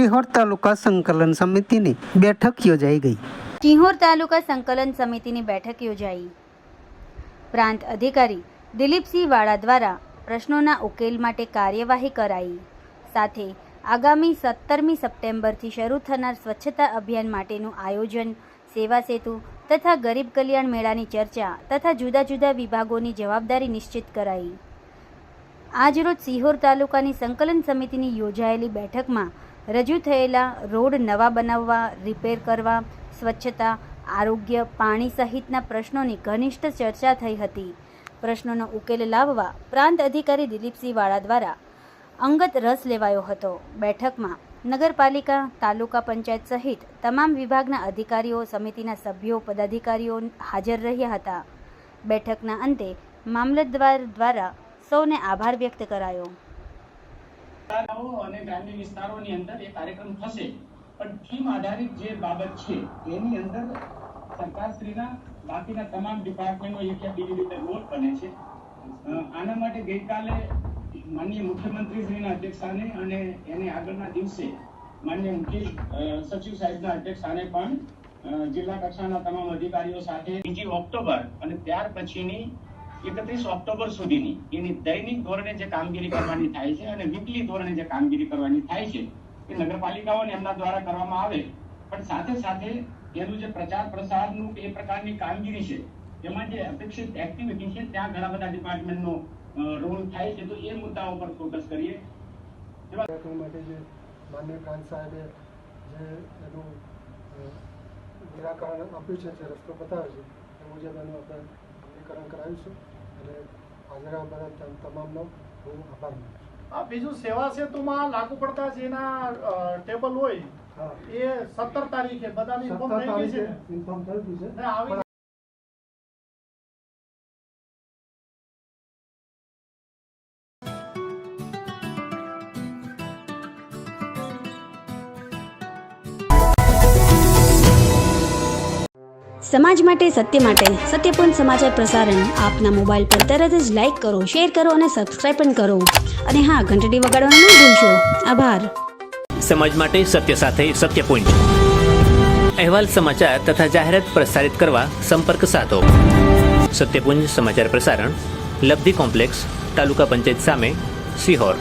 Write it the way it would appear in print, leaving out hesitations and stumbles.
સિહોર તાલુકા સંકલન સમિતિની બેઠક યોજાઈ ગઈ. સિહોર તાલુકા સંકલન સમિતિની બેઠક યોજાઈ. પ્રાંત અધિકારી દિલીપસિંહ વાળા દ્વારા પ્રશ્નોના ઉકેલ માટે કાર્યવાહી કરાઈ. સાથે આગામી 17મી સપ્ટેમ્બરથી શરૂ થનાર સ્વચ્છતા અભિયાન માટેનું આયોજન, સેવા સેતુ તથા ગરીબ કલ્યાણ મેળાની ચર્ચા તથા જુદા જુદા વિભાગોની જવાબદારી નિશ્ચિત કરાઈ. આજરોજ સિહોર તાલુકાની સંકલન સમિતિની યોજાયેલી બેઠકમાં રજૂ થયેલા રોડ નવા બનાવવા, રિપેર કરવા, સ્વચ્છતા, આરોગ્ય, પાણી સહિતના પ્રશ્નોની ઘનિષ્ઠ ચર્ચા થઈ હતી. પ્રશ્નોનો ઉકેલ લાવવા પ્રાંત અધિકારી દિલીપસિંહ વાળા દ્વારા અંગત રસ લેવાયો હતો. બેઠકમાં નગરપાલિકા, તાલુકા પંચાયત સહિત તમામ વિભાગના અધિકારીઓ, સમિતિના સભ્યો, પદાધિકારીઓ હાજર રહ્યા હતા. બેઠકના અંતે મામલતદાર દ્વારા સૌને આભાર વ્યક્ત કરાયો. અને ગ્રામ્ય વિસ્તારોની અંદર એ કાર્યક્રમ થશે, પણ થીમ આધારિત જે બાબત છે એની અંદર સરકારશ્રીના બાકીના તમામ ડિપાર્ટમેન્ટનો એક બીજી રીતે રોલ બને છે. આના માટે ગઈકાલે માનનીય મુખ્યમંત્રીશ્રીના અધ્યક્ષસ્થાને અને એને આગળના દિવસે માનનીય મુખ્ય સચિવ સાહેબના અધ્યક્ષસ્થાને પણ જિલ્લા કક્ષાના તમામ અધિકારીઓ સાથે 2 ઓક્ટોબર અને ત્યાર પછીની 31 ઓક્ટોબર સુધીની એની દૈનિક ધોરણે જે કામગીરી કરવાની થાય છે અને વીકલી ધોરણે જે કામગીરી કરવાની થાય છે એ નગરપાલિકાઓને એમના દ્વારા કરવામાં આવે, પણ સાથે સાથે એનું જે પ્રચાર પ્રસારનું એ પ્રકારની કામગીરી છે એમાં જે અપેક્ષિત એક્ટિવિટી છે ત્યાં ઘણા બધા ડિપાર્ટમેન્ટનો રોલ થાય છે. તો એ મુદ્દાઓ પર ફોકસ કરીએ. માટે જે માનનીય પ્રાંત સાહેબે જે એનું નિરાકરણ આપ્યું છે, જે રસ્તો બતાવ્યો છે એ મુજબ એનું આપણે અમલીકરણ કરાવીશું અને હાજર બદલ તમામનો હું આભાર માનું છું. બીજું સેવા સેતુમાં લાગુ પડતા જેના ટેબલ હોય એ 17 તારીખે બધાને ઇન્ફોર્મ થઈ ગઈ છે. ઇન્ફોર્મ થઈ ગયું છે. સમાજ માટે, સત્ય માટે, સત્યપૂર્ણ સમાચાર પ્રસારણ આપના મોબાઈલ પર તરત જ લાઈક કરો, શેર કરો અને સબસ્ક્રાઈબ પણ કરો. અને હા, ઘંટડી વગાડવાનું ન ભૂલશો. આભાર. સમાજ માટે સત્ય સાથે સત્યપૂર્ણ અહેવાલ, સમાચાર તથા જાહેરાત પ્રસારિત કરવા સંપર્ક સાધો. સત્યપુંજ સમાચાર પ્રસારણ, લબ્ધિ કોમ્પ્લેક્સ, તાલુકા પંચાયત સામે, સિહોર.